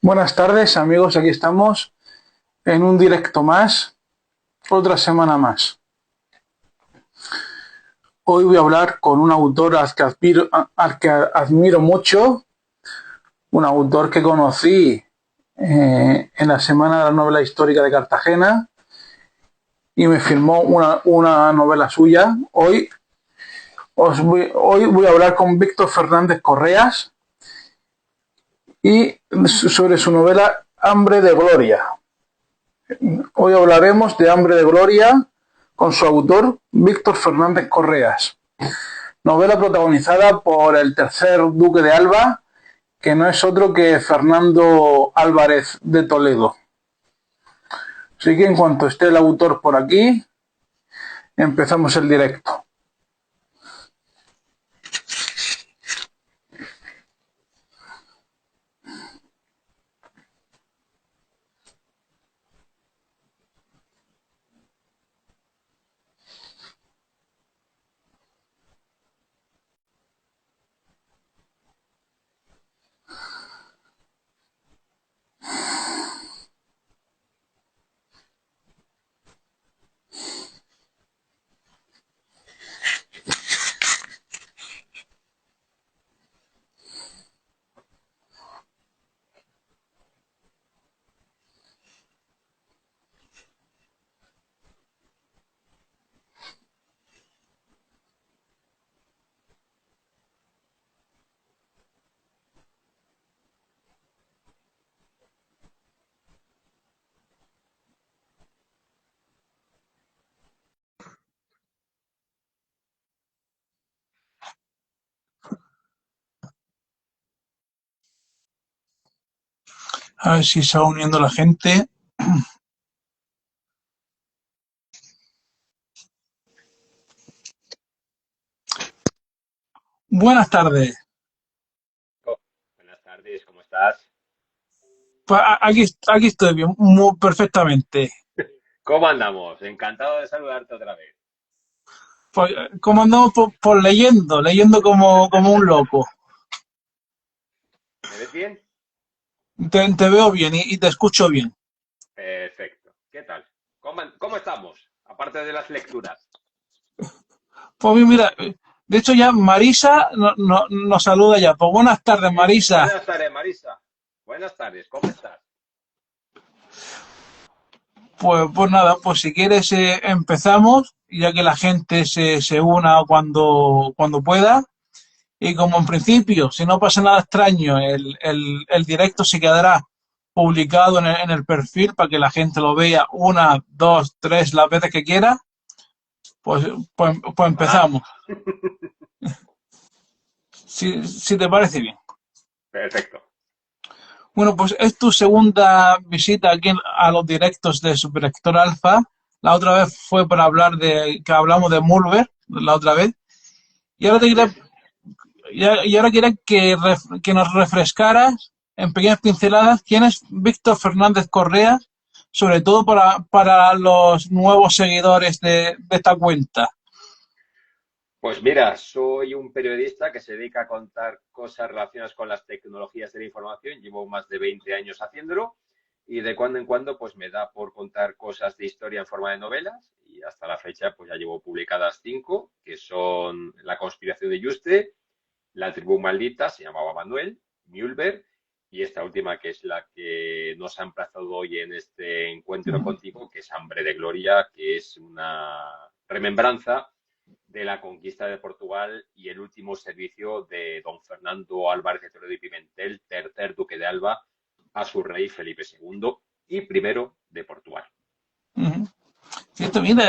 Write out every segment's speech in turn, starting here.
Buenas tardes, amigos. Aquí estamos en un directo más, otra semana más. Hoy voy a hablar con un autor al que admiro mucho, un autor que conocí en la Semana de la Novela Histórica de Cartagena y me firmó una novela suya. Hoy voy a hablar con Víctor Fernández Correas y sobre su novela Hambre de Gloria. Hoy hablaremos de Hambre de Gloria con su autor, Víctor Fernández Correas. Novela protagonizada por el tercer duque de Alba, que no es otro que Fernando Álvarez de Toledo. Así que en cuanto esté el autor por aquí, empezamos el directo. A ver si se va uniendo la gente. Buenas tardes. Buenas tardes, ¿cómo estás? Aquí estoy bien, perfectamente. ¿Cómo andamos? Encantado de saludarte otra vez. Pues, ¿cómo andamos por leyendo como un loco? ¿Me ves bien? Te veo bien y te escucho bien. Perfecto. ¿Qué tal? ¿Cómo estamos? Aparte de las lecturas. Pues mira, de hecho ya Marisa nos saluda ya. Pues buenas tardes, Marisa. Buenas tardes, Marisa. Buenas tardes, ¿cómo estás? Pues nada, pues si quieres empezamos, ya que la gente se una cuando pueda. Y como en principio, si no pasa nada extraño, el directo se quedará publicado en el perfil para que la gente lo vea una, dos, tres, las veces que quiera, pues, pues Ojalá. empezamos. Si te parece bien. Perfecto. Bueno, pues es tu segunda visita aquí a los directos de Superlector Alpha. La otra vez fue para hablar que hablamos de Mulver, la otra vez. Y ahora te Así quería, es. y ahora quería que nos refrescaras en pequeñas pinceladas quién es Víctor Fernández Correa, sobre todo para los nuevos seguidores de esta cuenta. Pues mira, soy un periodista que se dedica a contar cosas relacionadas con las tecnologías de la información. Llevo más de 20 años haciéndolo y de cuando en cuando pues me da por contar cosas de historia en forma de novelas y hasta la fecha pues ya llevo publicadas 5, que son La conspiración de Yuste, La tribu maldita, se llamaba Manuel, Mühlberg, y esta última que es la que nos ha emplazado hoy en este encuentro contigo, que es Hambre de Gloria, que es una remembranza de la conquista de Portugal y el último servicio de don Fernando Álvarez de Toledo y Pimentel, tercer duque de Alba, a su rey Felipe II y primero de Portugal. Uh-huh. Esto, mira,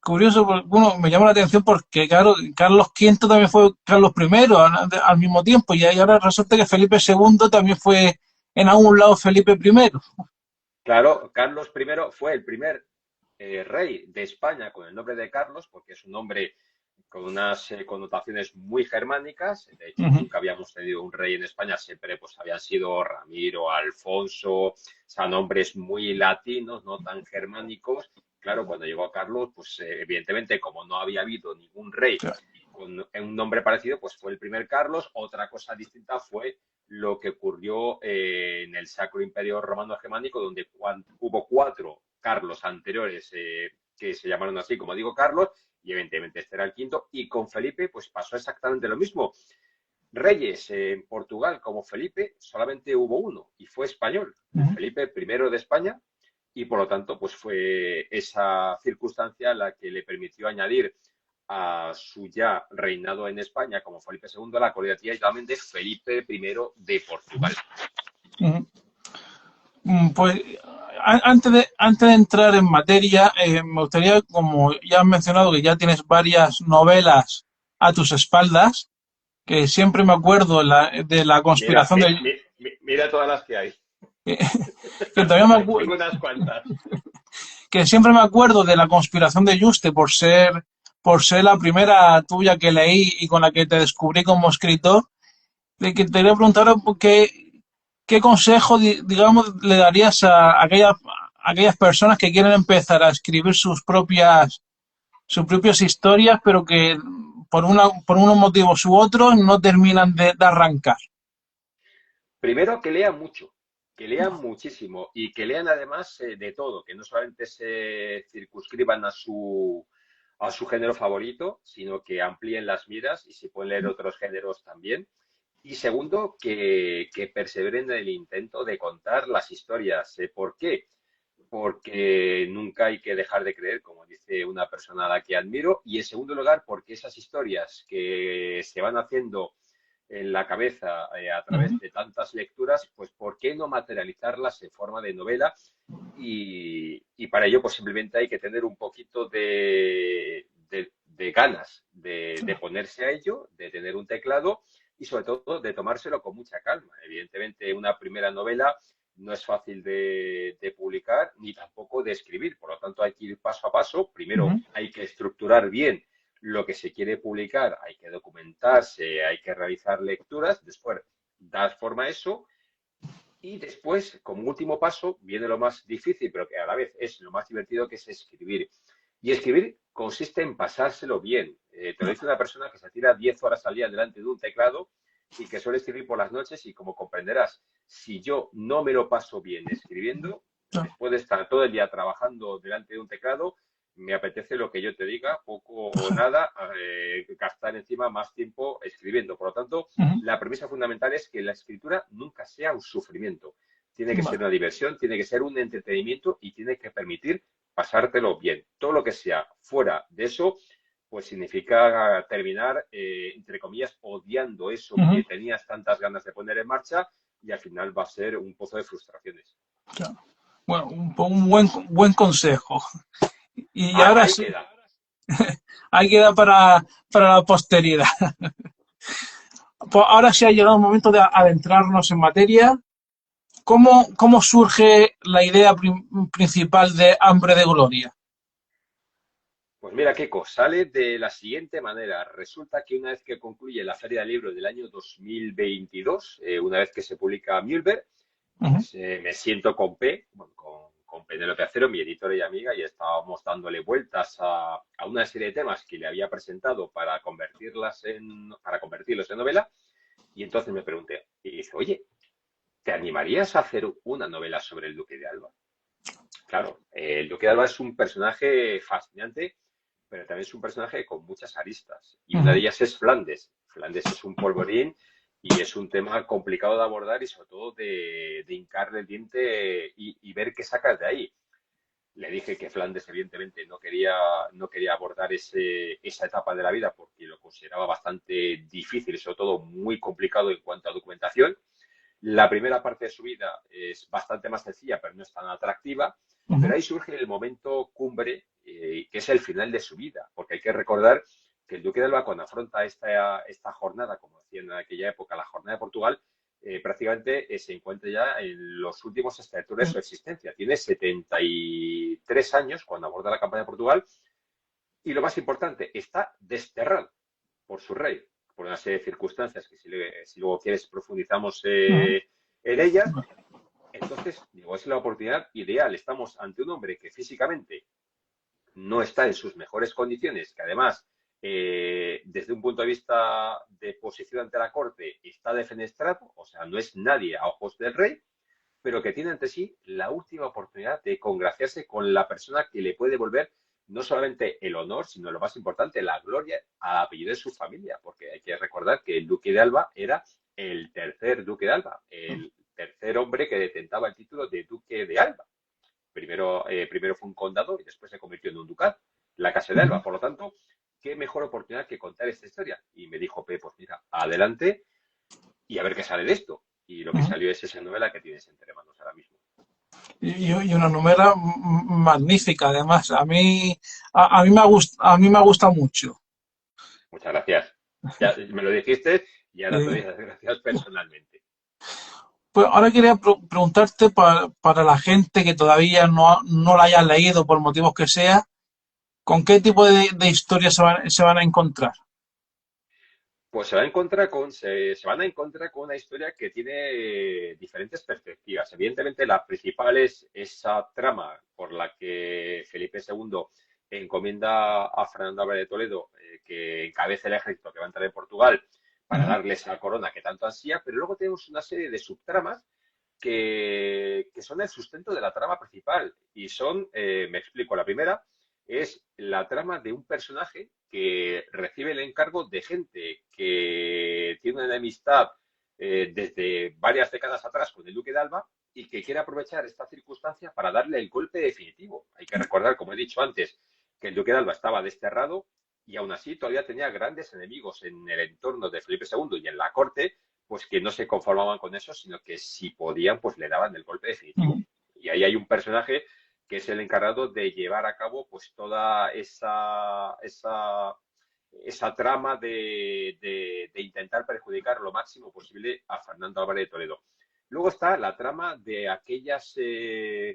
curioso, bueno, me llama la atención porque claro, Carlos V también fue Carlos I al mismo tiempo y ahora resulta que Felipe II también fue en algún lado Felipe I. Claro, Carlos I fue el primer rey de España con el nombre de Carlos, porque es un nombre con unas connotaciones muy germánicas. De hecho, Uh-huh. nunca habíamos tenido un rey en España, siempre pues habían sido Ramiro, Alfonso, o sea, nombres muy latinos, no tan germánicos. Claro, cuando llegó Carlos, pues evidentemente como no había habido ningún rey con un nombre parecido, pues fue el primer Carlos. Otra cosa distinta fue lo que ocurrió en el Sacro Imperio Romano Germánico, donde hubo 4 Carlos anteriores que se llamaron así, como digo, Carlos, y evidentemente este era el quinto, y con Felipe pues pasó exactamente lo mismo. Reyes en Portugal como Felipe solamente hubo uno y fue español, Felipe I de España, y por lo tanto pues fue esa circunstancia la que le permitió añadir a su ya reinado en España como Felipe II la cordialidad y también de Felipe I de Portugal. Pues antes de entrar en materia, me gustaría, como ya has mencionado, que ya tienes varias novelas a tus espaldas, que siempre me acuerdo de la conspiración Mira todas las que hay. que todavía me Tengo unas cuantas. Que siempre me acuerdo de la conspiración de Juste por ser la primera tuya que leí y con la que te descubrí como escritor, de que te quería preguntar qué consejo, digamos, le darías a aquellas personas que quieren empezar a escribir sus propias historias, pero que por unos motivos u otros no terminan de arrancar. Primero, que lean mucho, que lean muchísimo y que lean además de todo, que no solamente se circunscriban a su género favorito, sino que amplíen las miras y si pueden leer otros géneros también. Y segundo, que perseveren en el intento de contar las historias. ¿Por qué? Porque nunca hay que dejar de creer, como dice una persona a la que admiro. Y en segundo lugar, porque esas historias que se van haciendo en la cabeza a través de tantas lecturas, pues ¿por qué no materializarlas en forma de novela? Y para ello, pues simplemente hay que tener un poquito de ganas de ponerse a ello, de tener un teclado y sobre todo de tomárselo con mucha calma. Evidentemente, una primera novela no es fácil de publicar ni tampoco de escribir, por lo tanto hay que ir paso a paso. Primero hay que estructurar bien lo que se quiere publicar, hay que documentarse, hay que realizar lecturas, después dar forma a eso y después, como último paso, viene lo más difícil, pero que a la vez es lo más divertido, que es escribir. Y escribir consiste en pasárselo bien. Te lo dice una persona que se tira 10 horas al día delante de un teclado y que suele escribir por las noches y como comprenderás, si yo no me lo paso bien escribiendo, después de estar todo el día trabajando delante de un teclado, me apetece lo que yo te diga, poco o nada, gastar encima más tiempo escribiendo. Por lo tanto, la premisa fundamental es que la escritura nunca sea un sufrimiento. Tiene que ser una diversión, tiene que ser un entretenimiento y tiene que permitir pasártelo bien. Todo lo que sea fuera de eso, pues significa terminar, entre comillas, odiando eso que tenías tantas ganas de poner en marcha y al final va a ser un pozo de frustraciones. Bueno, un buen consejo. Y ahora ahí sí, queda. ahí queda para la posteridad. Pues ahora sí ha llegado el momento de adentrarnos en materia. ¿Cómo surge la idea principal de Hambre de Gloria? Pues mira, Keiko, sale de la siguiente manera. Resulta que una vez que concluye la Feria del Libro del año 2022, una vez que se publica Mühlberg, pues, me siento con Penélope Acero, mi editora y amiga, y estábamos dándole vueltas a una serie de temas que le había presentado para convertirlos en novela. Y entonces me pregunté, y dice, oye, ¿te animarías a hacer una novela sobre el Duque de Alba? Claro, el Duque de Alba es un personaje fascinante, pero también es un personaje con muchas aristas. Y una de ellas es Flandes. Flandes es un polvorín y es un tema complicado de abordar y sobre todo de hincarle el diente y ver qué sacas de ahí. Le dije que Flandes evidentemente no quería abordar esa etapa de la vida porque lo consideraba bastante difícil y sobre todo muy complicado en cuanto a documentación. La primera parte de su vida es bastante más sencilla, pero no es tan atractiva. Pero ahí surge el momento cumbre, que es el final de su vida, porque hay que recordar que el Duque de Alba, cuando afronta esta jornada, como decía en aquella época, la jornada de Portugal, prácticamente se encuentra ya en los últimos estertores de su existencia. Tiene 73 años cuando aborda la campaña de Portugal y lo más importante, está desterrado por su rey, por una serie de circunstancias que si luego quieres profundizamos en ellas. Entonces, digo, es la oportunidad ideal. Estamos ante un hombre que físicamente no está en sus mejores condiciones, que además desde un punto de vista de posición ante la corte, está defenestrado, o sea, no es nadie a ojos del rey, pero que tiene ante sí la última oportunidad de congraciarse con la persona que le puede devolver no solamente el honor, sino lo más importante, la gloria al apellido de su familia, porque hay que recordar que el duque de Alba era el tercer duque de Alba, el tercer hombre que detentaba el título de duque de Alba. Primero fue un condado y después se convirtió en un ducado, la casa de Alba. Por lo tanto, qué mejor oportunidad que contar esta historia. Y me dijo, pues mira, adelante y a ver qué sale de esto. Y lo que salió es esa novela que tienes entre manos ahora mismo. Y una novela magnífica, además. A mí me gusta mucho. Muchas gracias. Ya me lo dijiste y ahora te doy Eh, las gracias personalmente. Pues ahora quería preguntarte para la gente que todavía no la haya leído por motivos que sea, ¿con qué tipo de historias se van a encontrar? Pues se van a encontrar con una historia que tiene diferentes perspectivas. Evidentemente, la principal es esa trama por la que Felipe II encomienda a Fernando Álvarez de Toledo que encabece el ejército que va a entrar en Portugal para Ujú, darles la corona que tanto ansía, pero luego tenemos una serie de subtramas que son el sustento de la trama principal. Y son, me explico, la primera es la trama de un personaje que recibe el encargo de gente que tiene una enemistad desde varias décadas atrás con el Duque de Alba y que quiere aprovechar esta circunstancia para darle el golpe definitivo. Hay que recordar, como he dicho antes, que el Duque de Alba estaba desterrado y aún así todavía tenía grandes enemigos en el entorno de Felipe II y en la corte, pues que no se conformaban con eso, sino que si podían, pues le daban el golpe definitivo. ujú, Y ahí hay un personaje que es el encargado de llevar a cabo pues toda esa trama de intentar perjudicar lo máximo posible a Fernando Álvarez de Toledo. Luego está la trama de aquellas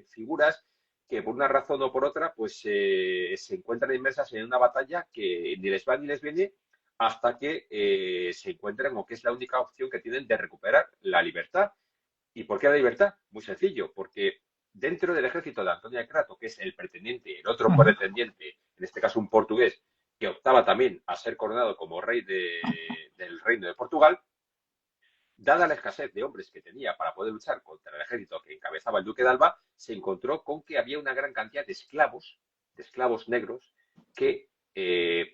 figuras que por una razón o por otra pues se encuentran inmersas en una batalla que ni les va ni les viene hasta que se encuentran o que es la única opción que tienen de recuperar la libertad. ¿Y por qué la libertad? Muy sencillo, porque dentro del ejército de Antonio de Crato, que es el pretendiente, el otro ujú. pretendiente, en este caso un portugués, que optaba también a ser coronado como rey del reino de Portugal, dada la escasez de hombres que tenía para poder luchar contra el ejército que encabezaba el duque de Alba, se encontró con que había una gran cantidad de esclavos negros, que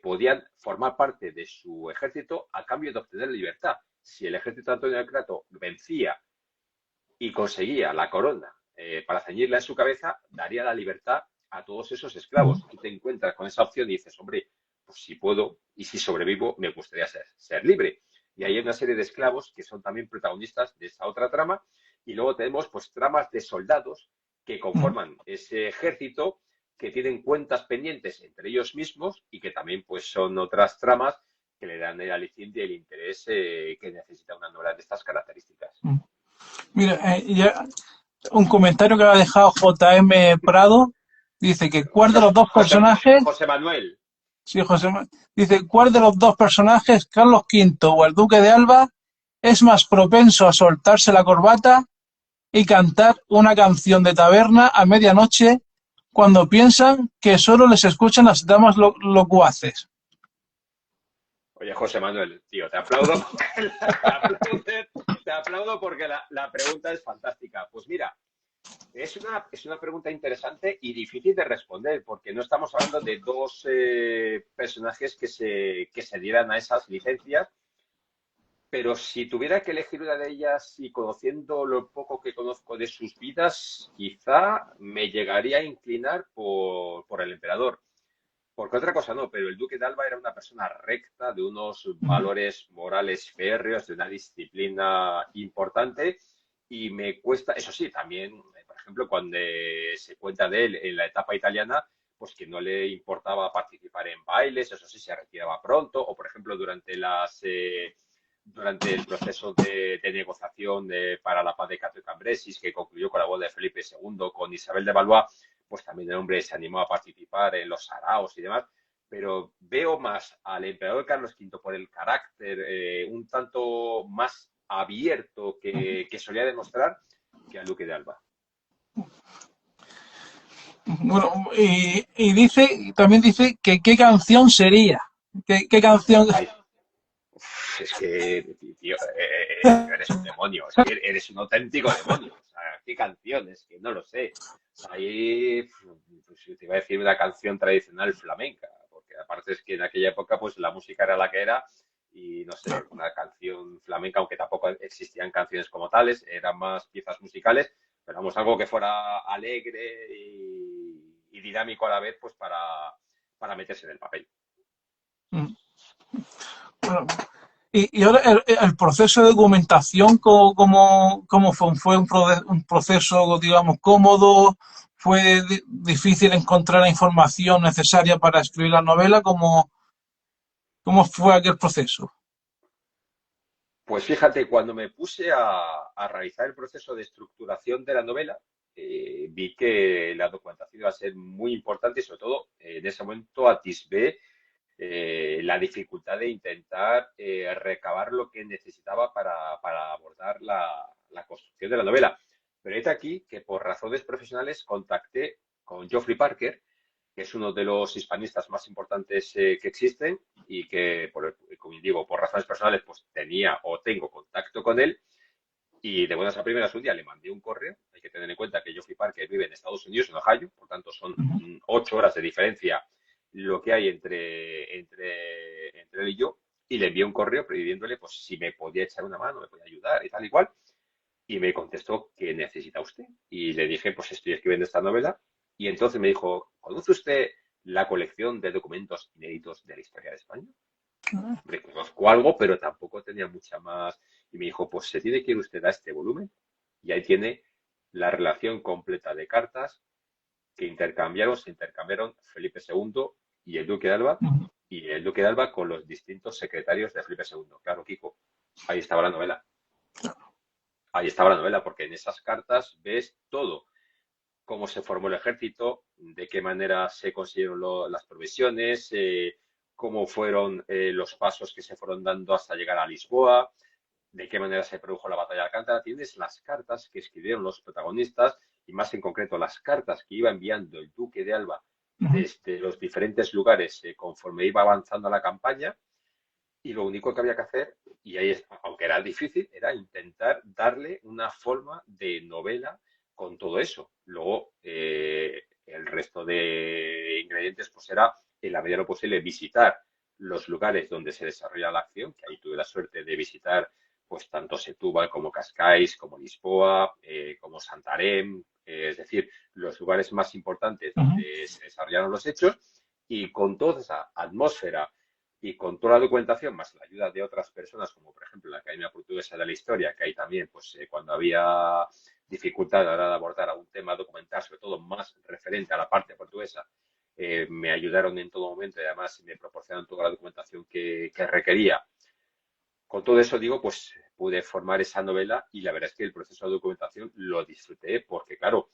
podían formar parte de su ejército a cambio de obtener libertad. Si el ejército de Antonio de Crato vencía y conseguía la corona para ceñirla en su cabeza, daría la libertad a todos esos esclavos. Tú te encuentras con esa opción y dices, hombre, pues si puedo y si sobrevivo, me gustaría ser libre. Y hay una serie de esclavos que son también protagonistas de esa otra trama. Y luego tenemos pues tramas de soldados que conforman ese ejército, que tienen cuentas pendientes entre ellos mismos y que también pues son otras tramas que le dan el aliciente y el interés que necesita una novela de estas características. Mira, un comentario que ha dejado JM Prado dice que cuál de los dos personajes, José Manuel. sí, dice cuál de los dos personajes, Carlos V o el Duque de Alba, es más propenso a soltarse la corbata y cantar una canción de taberna a medianoche cuando piensan que solo les escuchan las damas locuaces. Oye, José Manuel, tío, te aplaudo. te aplaudo porque la pregunta es fantástica. Pues mira, es una pregunta interesante y difícil de responder, porque no estamos hablando de dos personajes que se dieran a esas licencias, pero si tuviera que elegir una de ellas y conociendo lo poco que conozco de sus vidas, quizá me llegaría a inclinar por el emperador. Porque otra cosa no, pero el Duque de Alba era una persona recta, de unos valores morales férreos, de una disciplina importante, y me cuesta, eso sí, también, por ejemplo, cuando se cuenta de él en la etapa italiana, pues que no le importaba participar en bailes, eso sí, se retiraba pronto, o por ejemplo, durante el proceso de negociación para la paz de Cato y Cambresis, que concluyó con la boda de Felipe II con Isabel de Valois, pues también el hombre se animó a participar en los saraos y demás, pero veo más al emperador Carlos V por el carácter un tanto más abierto que solía demostrar que al Duque de Alba. Bueno, y también dice que qué canción sería. ¿Qué canción? Ay, es que, tío, eres un demonio, es que eres un auténtico demonio. O sea, ¿qué canciones? Que no lo sé. O sea, ahí, pues, te iba a decir una canción tradicional flamenca, porque aparte es que en aquella época, pues la música era la que era, y no sé, una canción flamenca, aunque tampoco existían canciones como tales, eran más piezas musicales, pero vamos, algo que fuera alegre y dinámico a la vez, pues para meterse en el papel. Bueno, y ahora el proceso de documentación, ¿cómo fue? ¿Fue un proceso, digamos, cómodo? ¿Fue difícil encontrar la información necesaria para escribir la novela? ¿Cómo fue aquel proceso? Pues fíjate, cuando me puse a realizar el proceso de estructuración de la novela, vi que la documentación iba a ser muy importante y sobre todo en ese momento atisbé la dificultad de intentar recabar lo que necesitaba para abordar la construcción de la novela. Pero es aquí que por razones profesionales contacté con Geoffrey Parker, que es uno de los hispanistas más importantes que existen y que, como digo, por razones personales, pues tenía o tengo contacto con él. Y de buenas a primeras un día le mandé un correo. Hay que tener en cuenta que Geoffrey Parker vive en Estados Unidos, en Ohio, por tanto son 8 horas de diferencia lo que hay entre él y yo. Y le envié un correo pidiéndole pues, si me podía echar una mano, me podía ayudar y tal y cual. Y me contestó, ¿qué necesita usted? Y le dije, pues estoy escribiendo esta novela. Y entonces me dijo, ¿conoce usted la colección de documentos inéditos de la historia de España? Hombre, conozco algo, pero tampoco tenía mucha más. Y me dijo, pues se tiene que ir usted a este volumen y ahí tiene la relación completa de cartas que se intercambiaron Felipe II y el Duque de Alba, y el Duque de Alba con los distintos secretarios de Felipe II. Claro, Kiko, ahí estaba la novela. Ahí estaba la novela, porque en esas cartas ves todo, cómo se formó el ejército, de qué manera se consiguieron las provisiones, cómo fueron los pasos que se fueron dando hasta llegar a Lisboa, de qué manera se produjo la batalla de Alcántara. Tienes las cartas que escribieron los protagonistas y más en concreto las cartas que iba enviando el Duque de Alba desde los diferentes lugares conforme iba avanzando la campaña. Y lo único que había que hacer, y ahí, aunque era difícil, era intentar darle una forma de novela con todo eso. Luego, el resto de ingredientes, pues era, en la medida de lo posible, visitar los lugares donde se desarrolla la acción, que ahí tuve la suerte de visitar, pues tanto Setúbal como Cascais, como Lisboa, como Santarém, es decir, los lugares más importantes donde se desarrollaron los hechos, y con toda esa atmósfera y con toda la documentación, más la ayuda de otras personas, como por ejemplo la Academia Portuguesa de la Historia, que ahí también, pues cuando había dificultad a la hora de abordar algún tema documental, sobre todo más referente a la parte portuguesa, me ayudaron en todo momento y además me proporcionaron toda la documentación que requería. Con todo eso, digo, pues pude formar esa novela y la verdad es que el proceso de documentación lo disfruté porque, claro,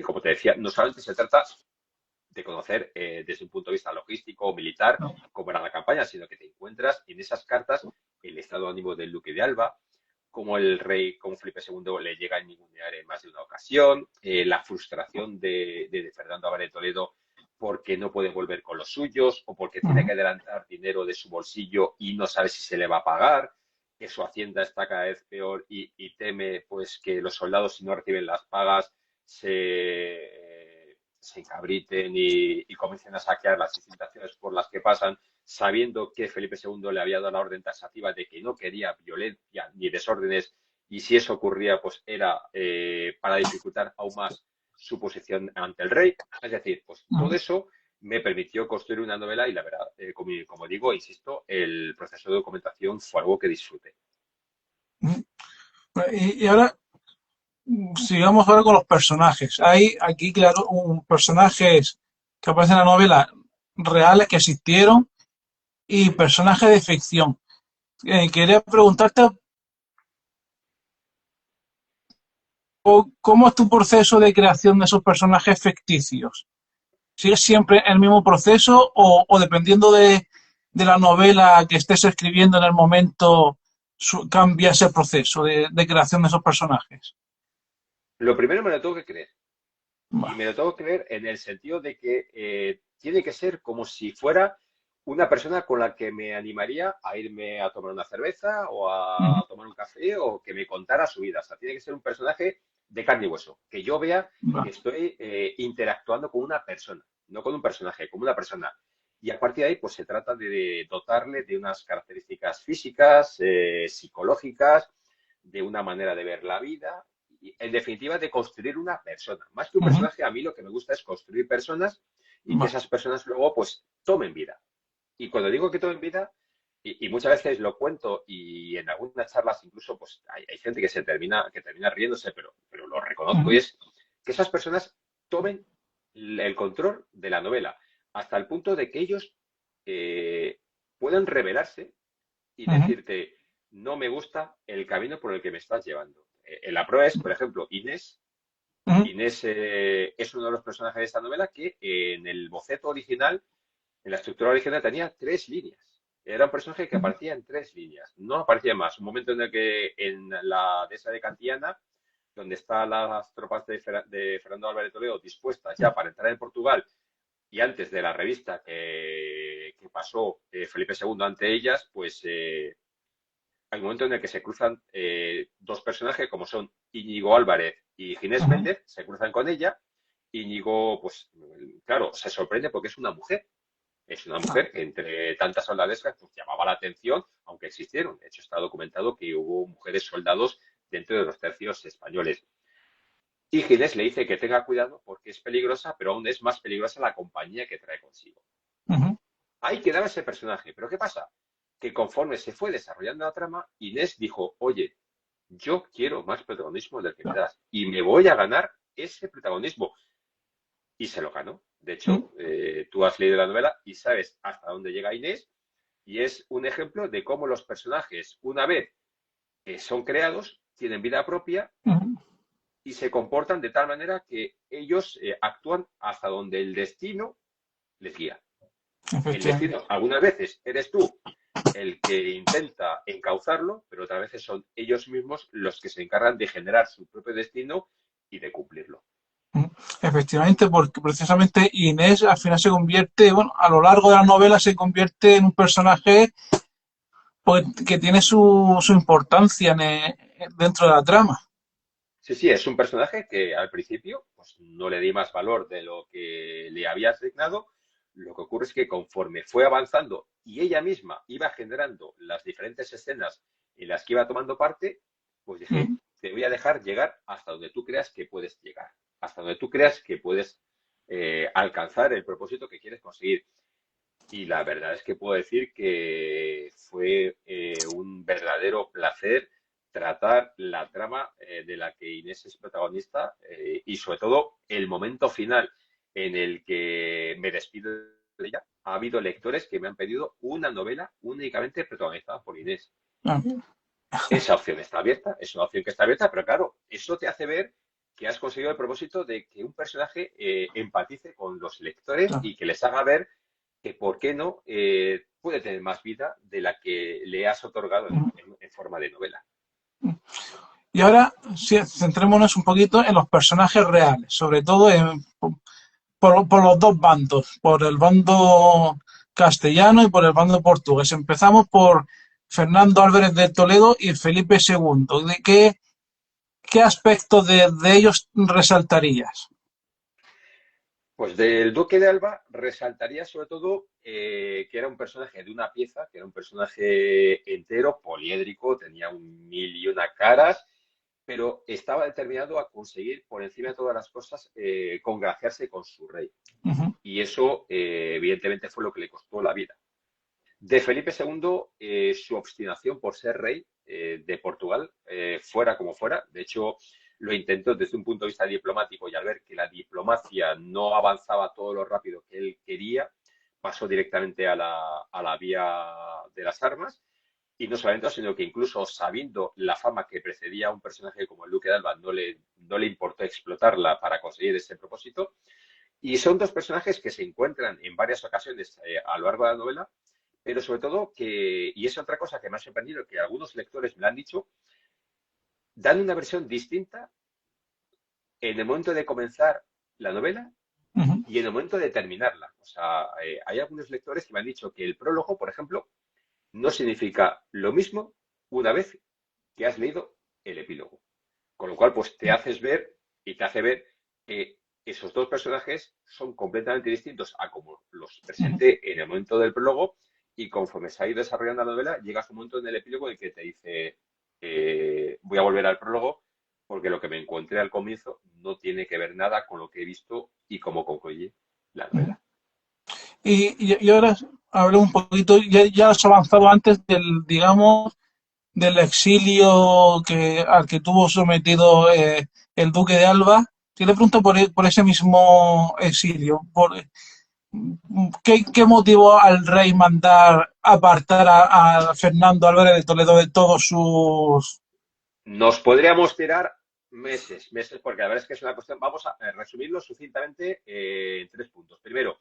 como te decía, no solamente se trata de conocer desde un punto de vista logístico o militar cómo era la campaña, sino que te encuentras en esas cartas el estado de ánimo del Duque de Alba, cómo el rey, como Felipe II, le llega a ningunear en más de una ocasión, la frustración de Fernando Álvarez de Toledo porque no puede volver con los suyos o porque tiene que adelantar dinero de su bolsillo y no sabe si se le va a pagar, que su hacienda está cada vez peor y teme pues que los soldados, si no reciben las pagas, se encabriten y comiencen a saquear las distintas ciudades por las que pasan, sabiendo que Felipe II le había dado la orden taxativa de que no quería violencia ni desórdenes, y si eso ocurría, pues era para dificultar aún más su posición ante el rey. Es decir, pues todo eso me permitió construir una novela y la verdad, como digo, insisto, el proceso de documentación fue algo que disfruté. Y ahora sigamos ahora con los personajes. Hay aquí, claro, personajes que aparecen en la novela reales que existieron y personajes de ficción. Quería preguntarte cómo es tu proceso de creación de esos personajes ficticios. ¿Sigues siempre el mismo proceso o dependiendo de la novela que estés escribiendo en el momento cambia ese proceso de creación de esos personajes? Lo primero me lo tengo que creer. Y Vale. me lo tengo que creer en el sentido de que tiene que ser como si fuera una persona con la que me animaría a irme a tomar una cerveza o ujú, a tomar un café o que me contara su vida. O sea, tiene que ser un personaje de carne y hueso, que yo vea que va, estoy interactuando con una persona, no con un personaje, como una persona. Y a partir de ahí, pues se trata de dotarle de unas características físicas, psicológicas, de una manera de ver la vida, y, en definitiva, de construir una persona. Más que un ujú, personaje, a mí lo que me gusta es construir personas y que va, esas personas luego, pues, tomen vida. Y cuando digo que todo en vida, y muchas veces lo cuento y en algunas charlas incluso pues hay gente que termina riéndose, pero lo reconozco y ujú, es que esas personas tomen el control de la novela hasta el punto de que ellos eh, puedan revelarse y ujú, decirte, no me gusta el camino por el que me estás llevando. La prueba es, por ejemplo, Inés. ujú, Inés es uno de los personajes de esta novela que en el boceto original en la estructura original tenía 3 líneas. Era un personaje que ujú, aparecía en 3 líneas, no aparecía más. Un momento en el que en la dehesa de Cantillana, donde están las tropas de Fernando Álvarez de Toledo dispuestas ya para entrar en Portugal y antes de la revista que pasó Felipe II ante ellas, pues hay un momento en el que se cruzan dos personajes como son Íñigo Álvarez y Ginés ujú. Méndez, se cruzan con ella. Íñigo, pues claro, se sorprende porque es una mujer. Es una Ah, mujer que entre tantas soldadescas pues, llamaba la atención, aunque existieron. De hecho, está documentado que hubo mujeres soldados dentro de los tercios españoles. Y Ginés le dice que tenga cuidado porque es peligrosa, pero aún es más peligrosa la compañía que trae consigo. ujú, Ahí quedaba ese personaje. Pero ¿qué pasa? Que conforme se fue desarrollando la trama, Inés dijo, oye, yo quiero más protagonismo del que me claro, das y me voy a ganar ese protagonismo. Y se lo ganó. De ujú, hecho, tú has leído la novela y sabes hasta dónde llega Inés y es un ejemplo de cómo los personajes, una vez que son creados, tienen vida propia ujú. y se comportan de tal manera que ellos actúan hasta donde el destino les guía. El Efectivamente. destino, algunas veces eres tú el que intenta encauzarlo, pero otras veces son ellos mismos los que se encargan de generar su propio destino y de cumplirlo. Ujú. Efectivamente, porque precisamente Inés al final se convierte, bueno, a lo largo de la novela se convierte en un personaje pues, que tiene su importancia dentro de la trama. Sí, sí, es un personaje que al principio pues, no le di más valor de lo que le había asignado. Lo que ocurre es que conforme fue avanzando y ella misma iba generando las diferentes escenas en las que iba tomando parte, pues dije, Ujú. te voy a dejar llegar hasta donde tú creas que puedes llegar, hasta donde tú creas que puedes alcanzar el propósito que quieres conseguir. Y la verdad es que puedo decir que fue un verdadero placer tratar la trama de la que Inés es protagonista y sobre todo el momento final en el que me despido de ella. Ha habido lectores que me han pedido una novela únicamente protagonizada por Inés. Ah, Esa opción está abierta, es una opción que está abierta, pero claro, eso te hace ver que has conseguido el propósito de que un personaje empatice con los lectores claro. y que les haga ver que, ¿por qué no?, puede tener más vida de la que le has otorgado Ujú. en forma de novela. Y ahora sí, centrémonos un poquito en los personajes reales, sobre todo por los dos bandos, por el bando castellano y por el bando portugués. Empezamos por Fernando Álvarez de Toledo y Felipe II. ¿De qué aspectos de ellos resaltarías? Pues del Duque de Alba resaltaría sobre todo que era un personaje de una pieza, que era un personaje entero, poliédrico, tenía un mil y una caras, pero estaba determinado a conseguir, por encima de todas las cosas, congraciarse con su rey. Ujú, Y eso, evidentemente, fue lo que le costó la vida. De Felipe II, su obstinación por ser rey de Portugal, fuera como fuera, de hecho, lo intentó desde un punto de vista diplomático y al ver que la diplomacia no avanzaba todo lo rápido que él quería, pasó directamente a la vía de las armas. Y no solamente eso, sino que incluso sabiendo la fama que precedía a un personaje como el Duque de Alba, no le importó explotarla para conseguir ese propósito. Y son dos personajes que se encuentran en varias ocasiones a lo largo de la novela, pero sobre todo que, y es otra cosa que me ha sorprendido, que algunos lectores me lo han dicho, dan una versión distinta en el momento de comenzar la novela Ujú. y en el momento de terminarla. O sea, hay algunos lectores que me han dicho que el prólogo, por ejemplo, no significa lo mismo una vez que has leído el epílogo. Con lo cual, pues te haces ver y te hace ver que esos dos personajes son completamente distintos a como los Ujú. presenté en el momento del prólogo, y conforme se ha ido desarrollando la novela, llegas a un momento en el epílogo en que te dice, voy a volver al prólogo porque lo que me encontré al comienzo no tiene que ver nada con lo que he visto y cómo concluye la Ujú. novela. Y ahora hablé un poquito, ya has avanzado antes del, digamos, del exilio al que tuvo sometido el duque de Alba. Yo le pregunto por ese mismo exilio, ¿qué motivó al rey mandar apartar a Fernando Álvarez de Toledo de todos sus... Nos podríamos tirar meses, porque la verdad es que es una cuestión. Vamos a resumirlo sucintamente en 3 puntos. Primero,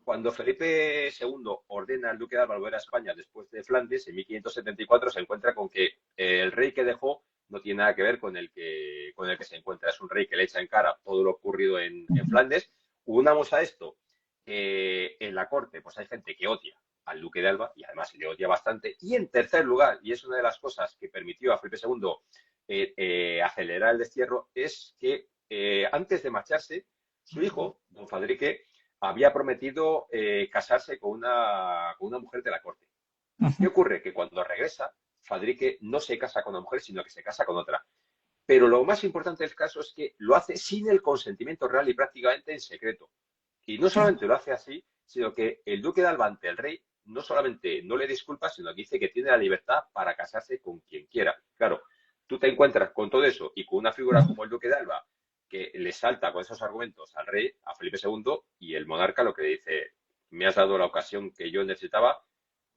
cuando Felipe II ordena al duque de Alba volver a España después de Flandes, en 1574, se encuentra con que el rey que dejó no tiene nada que ver con el que se encuentra. Es un rey que le echa en cara todo lo ocurrido en Flandes. Unamos a esto, en la corte pues hay gente que odia al duque de Alba, y además le odia bastante. Y en tercer lugar, y es una de las cosas que permitió a Felipe II acelerar el destierro, es que antes de marcharse, su hijo, don Fadrique, había prometido casarse con una mujer de la corte. ¿Qué ocurre? Que cuando regresa, Fadrique no se casa con una mujer, sino que se casa con otra. Pero lo más importante del caso es que lo hace sin el consentimiento real y prácticamente en secreto. Y no solamente lo hace así, sino que el duque de Alba ante el rey no solamente no le disculpa, sino que dice que tiene la libertad para casarse con quien quiera. Claro, tú te encuentras con todo eso y con una figura como el duque de Alba que le salta con esos argumentos al rey, a Felipe II, y el monarca lo que dice: me has dado la ocasión que yo necesitaba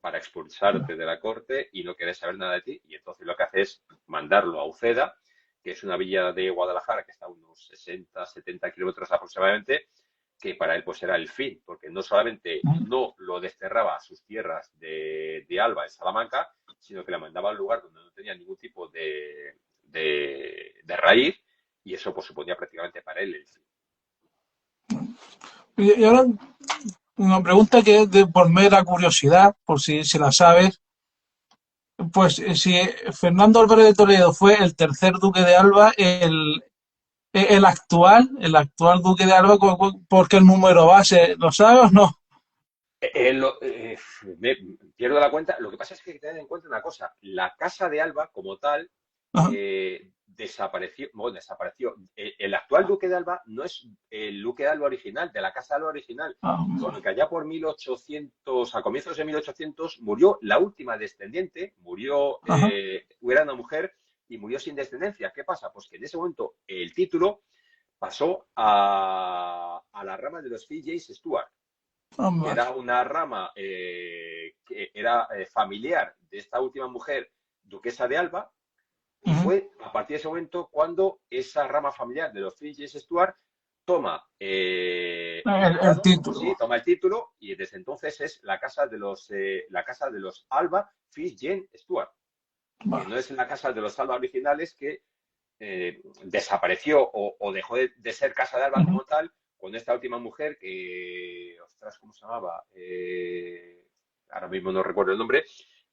para expulsarte de la corte y no querer saber nada de ti. Y entonces lo que hace es mandarlo a Uceda, que es una villa de Guadalajara que está a unos 60, 70 kilómetros aproximadamente, que para él pues era el fin, porque no solamente no lo desterraba a sus tierras de Alba, en Salamanca, sino que la mandaba al lugar donde no tenía ningún tipo de raíz, y eso pues suponía prácticamente para él el fin. Y ahora una pregunta que es por mera curiosidad, por si la sabes, pues si Fernando Álvarez de Toledo fue el tercer duque de Alba, el actual duque de Alba, ¿por qué el número base? ¿Lo sabes o no? Me pierdo la cuenta. Lo que pasa es que hay que tener en cuenta una cosa: la casa de Alba como tal Ajá. desapareció. Bueno, desapareció. El actual duque de Alba no es el duque de Alba original, de la casa de Alba original, Ah, sino que allá por 1800, a comienzos de 1800, murió la última descendiente, ajá. era una mujer y murió sin descendencia. ¿Qué pasa? Pues que en ese momento el título pasó a la rama de los James Stuart, Ah, que vale. era una rama que era familiar de esta última mujer, duquesa de Alba, y Ujú. fue a partir de ese momento cuando esa rama familiar de los James Stuart toma el El ducado, sí, título. toma el título, y desde entonces es la casa de los Alba James Stuart, que Vale. no es la casa de los Alba originales, que desapareció o dejó de ser casa de Alba Ujú. como tal con esta última mujer que, ostras, ¿cómo se llamaba? Ahora mismo no recuerdo el nombre.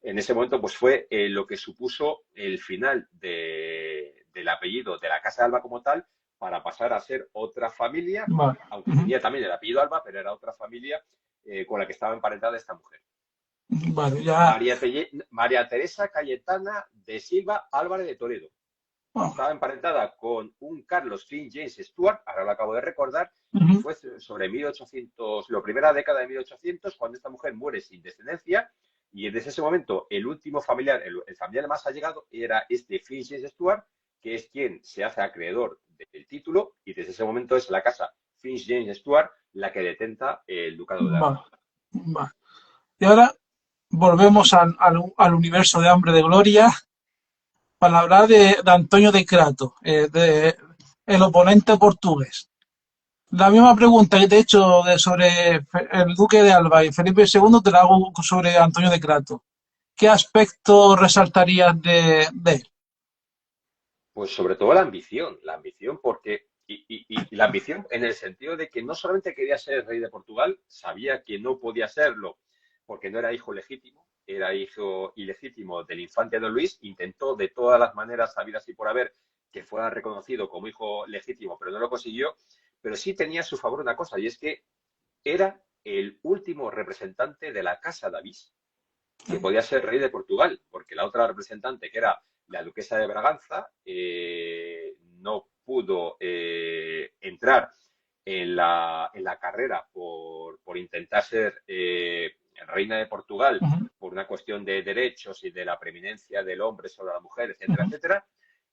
En ese momento pues fue lo que supuso el final del apellido de la casa de Alba como tal, para pasar a ser otra familia, Vale. aunque Ujú. tenía también el apellido Alba, pero era otra familia con la que estaba emparentada esta mujer. Vale, ya. María Teresa Cayetana de Silva Álvarez de Toledo. Ah, Estaba emparentada con un Carlos Finn James Stuart, ahora lo acabo de recordar, y ujú. fue sobre 1800, la primera década de 1800, cuando esta mujer muere sin descendencia, y desde ese momento el último familiar, el familiar más allegado, era este Finn James Stuart, que es quien se hace acreedor del título, y desde ese momento es la casa Finn James Stuart la que detenta el ducado de Vale, Alba. vale. Y ahora volvemos al universo de Hambre de Gloria para hablar de Antonio de Crato, el oponente portugués. La misma pregunta que te he hecho sobre el duque de Alba y Felipe II te la hago sobre Antonio de Crato. ¿Qué aspecto resaltarías de él? Pues sobre todo la ambición porque, y la ambición en el sentido de que no solamente quería ser rey de Portugal, sabía que no podía serlo porque no era hijo legítimo, era hijo ilegítimo del infante Don Luis, intentó de todas las maneras habidas y por haber que fuera reconocido como hijo legítimo, pero no lo consiguió, pero sí tenía a su favor una cosa, y es que era el último representante de la Casa David que podía ser rey de Portugal, porque la otra representante, que era la duquesa de Braganza, no pudo entrar en la carrera por intentar ser reina de Portugal por una cuestión de derechos y de la preeminencia del hombre sobre la mujer, etcétera, etcétera.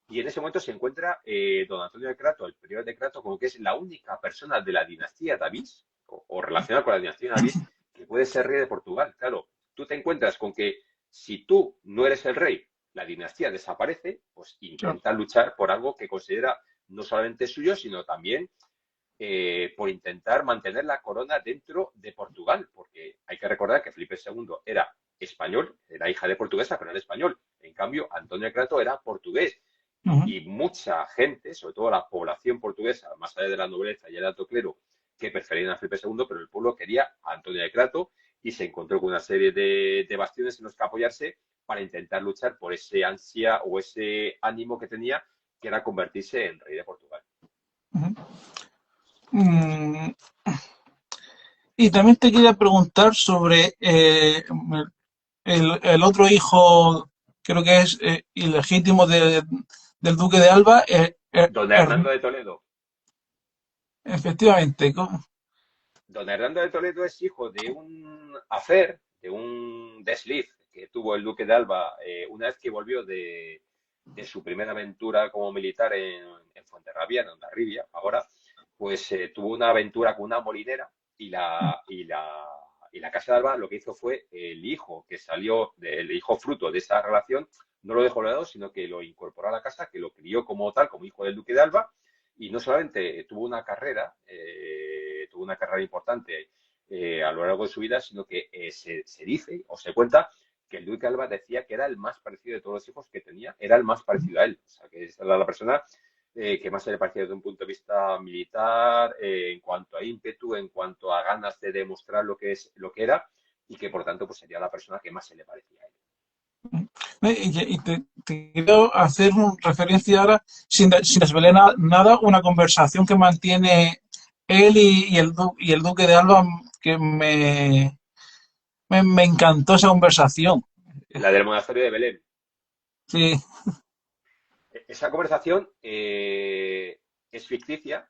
Y en ese momento se encuentra don Antonio de Crato, el prior de Crato, como que es la única persona de la dinastía David, o relacionada con la dinastía David, que puede ser rey de Portugal. Claro, tú te encuentras con que si tú no eres el rey, la dinastía desaparece, pues intenta luchar por algo que considera no solamente suyo, sino también por intentar mantener la corona dentro de Portugal, porque hay que recordar que Felipe II era español, era hija de portuguesa, pero era español. En cambio, Antonio de Crato era portugués. Y mucha gente, sobre todo la población portuguesa, más allá de la nobleza y el alto clero, que preferían a Felipe II, pero el pueblo quería a Antonio de Crato y se encontró con una serie de bastiones en los que apoyarse para intentar luchar por ese ansia o ese ánimo que tenía, que era convertirse en rey de Portugal. Mm, Y también te quería preguntar sobre el otro hijo, creo que es ilegítimo del duque de Alba, Don Hernando de Toledo. efectivamente. Don Hernando de Toledo es hijo de un afer, de un desliz que tuvo el duque de Alba una vez que volvió de su primera aventura como militar en Fuenterrabía, en Hondarribia, ahora, pues tuvo una aventura con una molinera y la Casa de Alba lo que hizo fue el hijo que salió, el hijo fruto de esa relación, no lo dejó lado, sino que lo incorporó a la casa, que lo crió como tal, como hijo del duque de Alba, y no solamente tuvo una carrera importante a lo largo de su vida, sino que se dice o se cuenta que el duque de Alba decía que era el más parecido de todos los hijos que tenía, era el más parecido a él. O sea, que era la persona que más se le parecía desde un punto de vista militar, en cuanto a ímpetu, en cuanto a ganas de demostrar lo que era, y que por tanto pues sería la persona que más se le parecía a él. Y te quiero hacer una referencia ahora, sin desvelar nada, una conversación que mantiene él y el duque de Alba, que me encantó esa conversación. La del monasterio de Belén. Sí. Esa conversación es ficticia.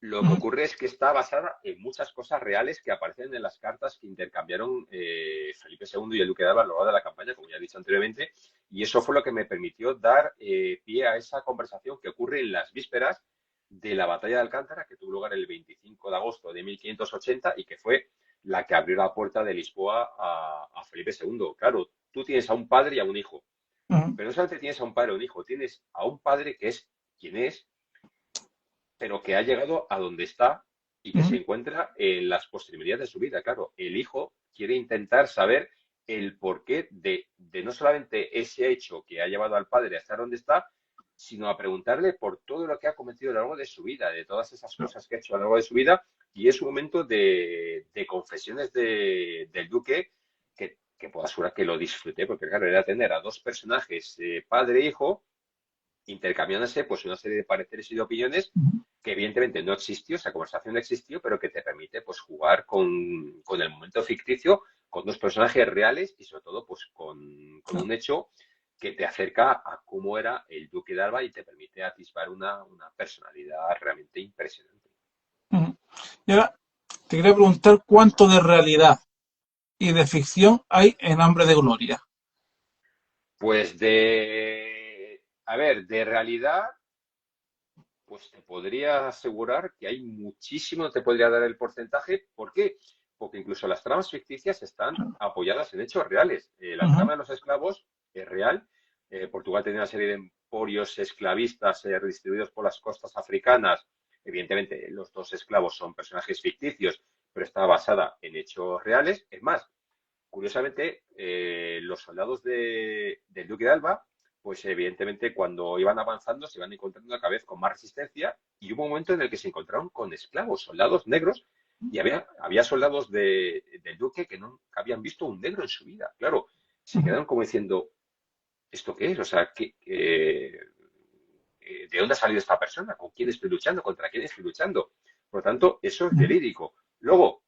Lo que ocurre es que está basada en muchas cosas reales que aparecen en las cartas que intercambiaron Felipe II y el duque de Alba a lo largo de la campaña, como ya he dicho anteriormente, y eso fue lo que me permitió dar pie a esa conversación que ocurre en las vísperas de la batalla de Alcántara, que tuvo lugar el 25 de agosto de 1580 y que fue la que abrió la puerta de Lisboa a Felipe II. Claro, tú tienes a un padre y a un hijo, pero no solamente tienes a un padre o un hijo, tienes a un padre que es quien es, pero que ha llegado a donde está y que se encuentra en las postrimerías de su vida. Claro, el hijo quiere intentar saber el porqué de no solamente ese hecho que ha llevado al padre a estar donde está, sino a preguntarle por todo lo que ha cometido a lo largo de su vida, de todas esas cosas que ha hecho a lo largo de su vida, y es un momento de confesiones del duque que puedo asegurar que lo disfruté, porque claro, era tener a dos personajes, padre e hijo, intercambiándose pues una serie de pareceres y de opiniones que evidentemente no existió, esa conversación no existió, pero que te permite pues jugar con el momento ficticio, con dos personajes reales y sobre todo pues con un hecho que te acerca a cómo era el duque de Alba y te permite atisbar una personalidad realmente impresionante. Y ahora te quería preguntar cuánto de realidad y de ficción hay en Hambre de Gloria. Pues de realidad, pues te podría asegurar que hay muchísimo, te podría dar el porcentaje. ¿Por qué? Porque incluso las tramas ficticias están apoyadas en hechos reales. La trama de los esclavos es real. Portugal tenía una serie de emporios esclavistas redistribuidos por las costas africanas. Evidentemente, los dos esclavos son personajes ficticios, pero está basada en hechos reales. Es más, curiosamente, los soldados del Duque de Alba, pues evidentemente cuando iban avanzando se iban encontrando cada vez con más resistencia y hubo un momento en el que se encontraron con esclavos, soldados negros, y había soldados del duque que nunca habían visto un negro en su vida. Claro, se quedaron como diciendo, ¿esto qué es? O sea, ¿de dónde ha salido esta persona? ¿Con quién estoy luchando? ¿Contra quién estoy luchando? Por lo tanto, eso es verídico. Luego,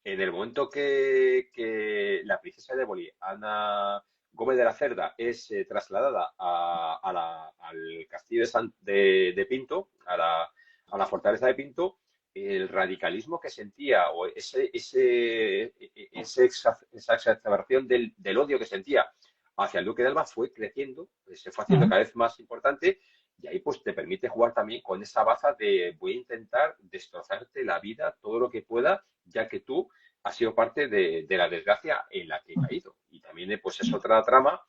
en el momento que la princesa de Éboli, Ana Gómez de la Cerda, es trasladada al castillo de Pinto, a la fortaleza de Pinto, el radicalismo que sentía, o esa exacerbación del odio que sentía hacia el duque de Alba fue creciendo, se fue haciendo cada vez más importante, y ahí pues te permite jugar también con esa baza de voy a intentar destrozarte la vida todo lo que pueda, ya que tú has sido parte de la desgracia en la que he caído. Y también pues es otra trama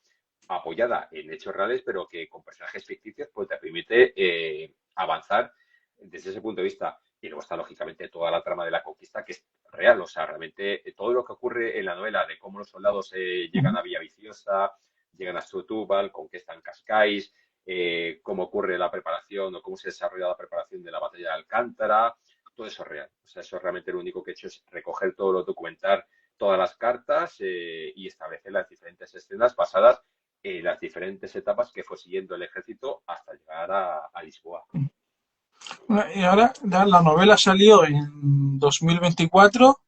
apoyada en hechos reales, pero que con personajes ficticios pues te permite avanzar desde ese punto de vista. Y luego está lógicamente toda la trama de la conquista, que es real. O sea, realmente todo lo que ocurre en la novela de cómo los soldados llegan a Villaviciosa, llegan a Setúbal, conquistan Cascais, cómo ocurre la preparación o cómo se desarrolla la preparación de la batalla de Alcántara, todo eso es real. O sea, eso realmente lo único que he hecho es recoger todo lo, documentar todas las cartas y establecer las diferentes escenas basadas en las diferentes etapas que fue siguiendo el ejército hasta llegar a Lisboa. Y ahora ya la novela salió en 2024.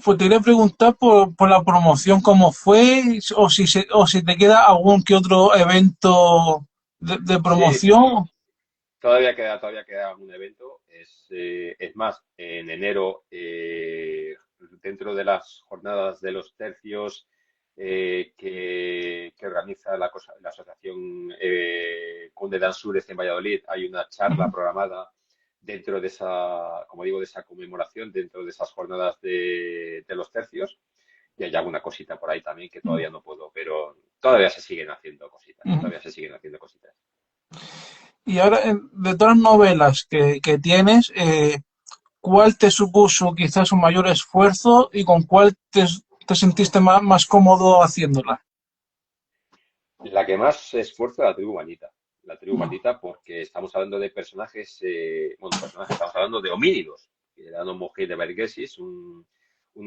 Pues te quería preguntar por la promoción, cómo fue, o si te queda algún que otro evento de Sí, promoción. todavía queda algún evento. Es más, en enero, dentro de las jornadas de los tercios que organiza la asociación Conde de Ansúrez en Valladolid, hay una charla programada dentro de esa, como digo, de esa conmemoración, dentro de esas jornadas de los tercios. Y hay alguna cosita por ahí también que todavía no puedo, pero todavía se siguen haciendo cositas, todavía se siguen haciendo cositas. Y ahora, de todas las novelas que tienes, ¿cuál te supuso quizás un mayor esfuerzo y con cuál te sentiste más cómodo haciéndola? La que más esfuerzo es la tribu maldita. La tribu maldita porque estamos hablando de personajes, estamos hablando de homínidos. Era un Homo de Bergesis, un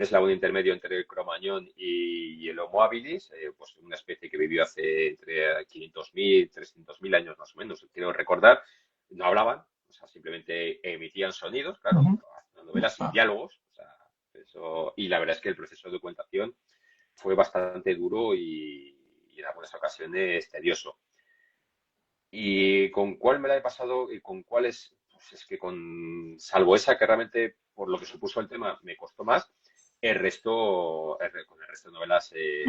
eslabón intermedio entre el Cromañón y el Homo habilis, pues una especie que vivió hace entre 500.000, 300.000 años más o menos, quiero recordar. No hablaban, o sea, simplemente emitían sonidos, claro, una novela sin diálogos, o sea, eso, y la verdad es que el proceso de documentación fue bastante duro y en algunas ocasiones tedioso. ¿Y con cuál me la he pasado y con cuáles? Pues es que salvo esa que realmente, por lo que supuso el tema, me costó más, con el resto de novelas he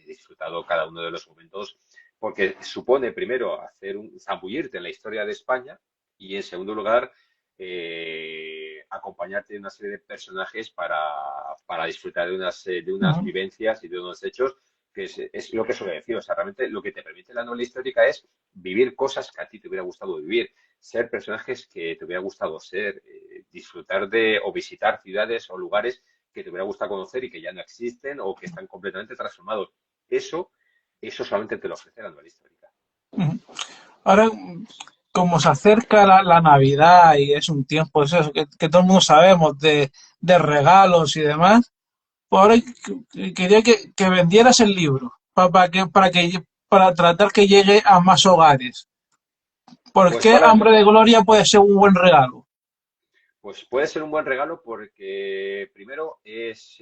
disfrutado cada uno de los momentos, porque supone, primero, zambullirte en la historia de España y, en segundo lugar, acompañarte de una serie de personajes para disfrutar de unas vivencias y de unos hechos que es lo que suele decir. O sea, realmente lo que te permite la novela histórica es vivir cosas que a ti te hubiera gustado vivir, ser personajes que te hubiera gustado ser, disfrutar de o visitar ciudades o lugares que te hubiera gustado conocer y que ya no existen o que están completamente transformados. Eso solamente te lo ofrece la novela histórica. Ahora, como se acerca la Navidad y es un tiempo, pues eso, que todo el mundo sabemos de regalos y demás, pues ahora quería que vendieras el libro para tratar que llegue a más hogares. ¿Por Pues qué ahora, Hambre de Gloria puede ser un buen regalo? pues puede ser un buen regalo porque primero es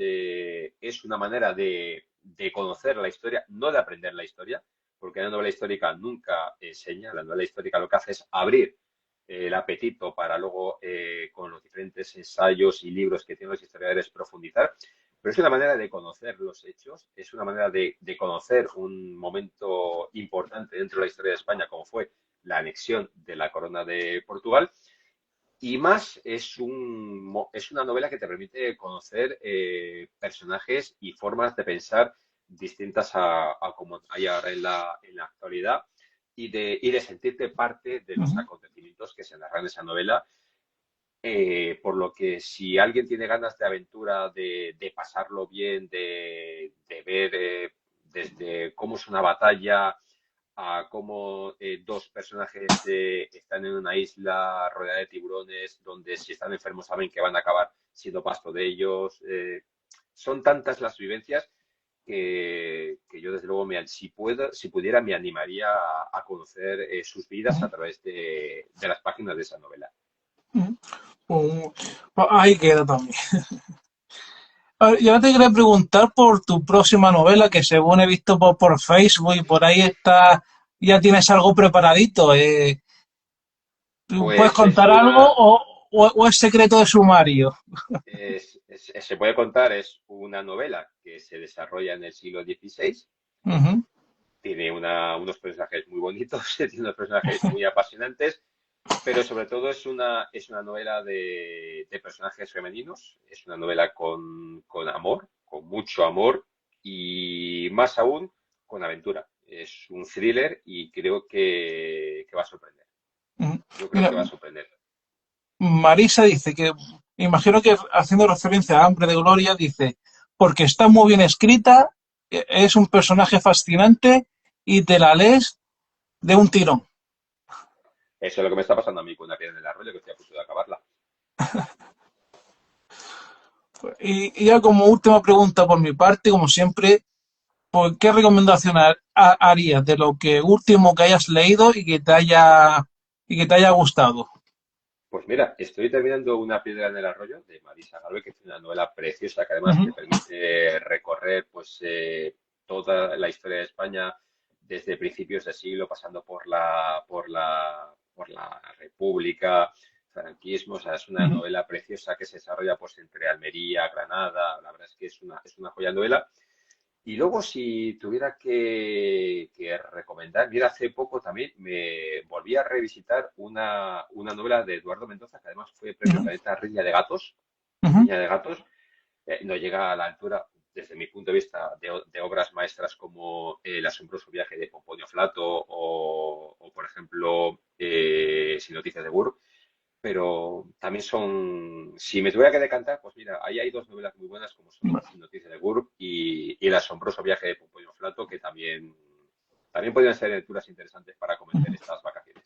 una manera de conocer la historia, no de aprender la historia, porque la novela histórica nunca enseña, la novela histórica lo que hace es abrir el apetito para luego con los diferentes ensayos y libros que tienen los historiadores profundizar, pero es una manera de conocer los hechos, es una manera de conocer un momento importante dentro de la historia de España como fue la anexión de la corona de Portugal. Y más es una novela que te permite conocer personajes y formas de pensar distintas a como hay ahora en la actualidad y de sentirte parte de los acontecimientos que se narran en esa novela. Por lo que si alguien tiene ganas de aventura, de pasarlo bien, de ver desde cómo es una batalla a cómo dos personajes están en una isla rodeada de tiburones, donde si están enfermos saben que van a acabar siendo pasto de ellos. Son tantas las vivencias que yo desde luego, si pudiera, me animaría a conocer sus vidas a través de las páginas de esa novela. Pues, ahí queda también. A ver, yo te quería preguntar por tu próxima novela, que según he visto por Facebook y por ahí está, ya tienes algo preparadito. ¿Puedes Pues es contar algo una, o es secreto de sumario? se puede contar, es una novela que se desarrolla en el siglo XVI. Ujú, Tiene unos personajes muy bonitos, tiene unos personajes muy apasionantes, pero sobre todo es una novela de personajes femeninos, es una novela con amor, con mucho amor y más aún con aventura. Es un thriller y creo que va a sorprender. ujú. Yo creo Mira, que va a sorprender. Marisa dice que, imagino que haciendo referencia a Hambre de Gloria, dice, porque está muy bien escrita, es un personaje fascinante y te la lees de un tirón. Eso es lo que me está pasando a mí con Una piedra en el arroyo, que estoy a punto de acabarla. Y ya como última pregunta por mi parte, como siempre, pues, ¿qué recomendación harías de lo que último que hayas leído y que te haya gustado? Pues mira, estoy terminando Una piedra en el arroyo de Marisa Garvey, que es una novela preciosa que además Ujú, te permite recorrer pues toda la historia de España desde principios de siglo, pasando por la República, franquismo. O sea, es una ujú. novela preciosa que se desarrolla pues entre Almería, Granada. La verdad es que es una joya de novela. Y luego, si tuviera que recomendar, mira, hace poco también me volví a revisitar una novela de Eduardo Mendoza, que además fue premio Ujú, Planeta Riña de Gatos. ujú, Riña de Gatos no llega a la altura, desde mi punto de vista, de obras maestras como El asombroso viaje de Pomponio Flato o, por ejemplo, Sin noticias de Burr, pero también si me tuviera que decantar, pues mira, ahí hay dos novelas muy buenas como son Sin noticias de Gurb y El asombroso viaje de Pomponio Flato, que también podrían ser lecturas interesantes para comentar ujú. estas vacaciones.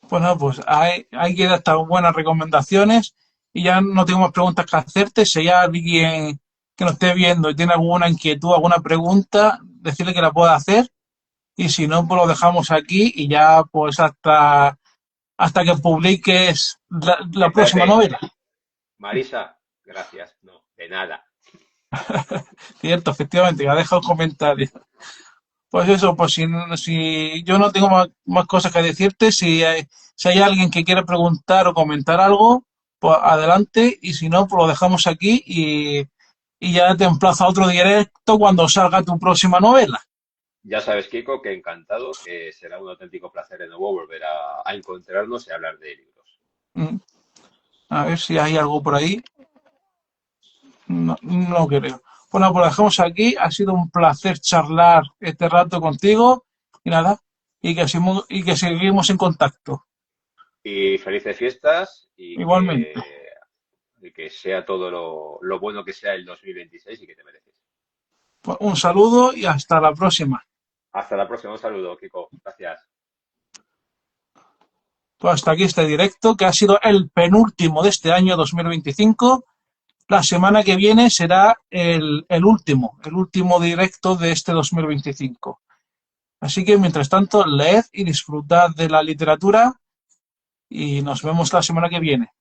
Bueno, pues hay que dar estas buenas recomendaciones y ya no tengo más preguntas que hacerte. Si hay alguien que nos esté viendo y tiene alguna inquietud, alguna pregunta, decirle que la pueda hacer y si no, pues lo dejamos aquí y ya pues hasta que publiques la próxima Espérate, novela. Marisa, gracias. No, de nada. Cierto, efectivamente, ya deja un comentario. Pues eso, pues si yo no tengo más cosas que decirte, si hay alguien que quiere preguntar o comentar algo, pues adelante, y si no, pues lo dejamos aquí y ya te emplazo a otro directo cuando salga tu próxima novela. Ya sabes, Kiko, que encantado, que será un auténtico placer de nuevo volver a encontrarnos y hablar de libros. Mm, A ver si hay algo por ahí. No, no creo. Bueno, pues lo dejamos aquí. Ha sido un placer charlar este rato contigo y nada, y que seguimos en contacto. Y felices fiestas y Igualmente. que sea todo lo bueno que sea el 2026 y que te mereces. Pues un saludo y hasta la próxima. Hasta la próxima. Un saludo, Kiko. Gracias. Pues hasta aquí este directo, que ha sido el penúltimo de este año 2025. La semana que viene será el último directo de este 2025. Así que, mientras tanto, leed y disfrutad de la literatura y nos vemos la semana que viene.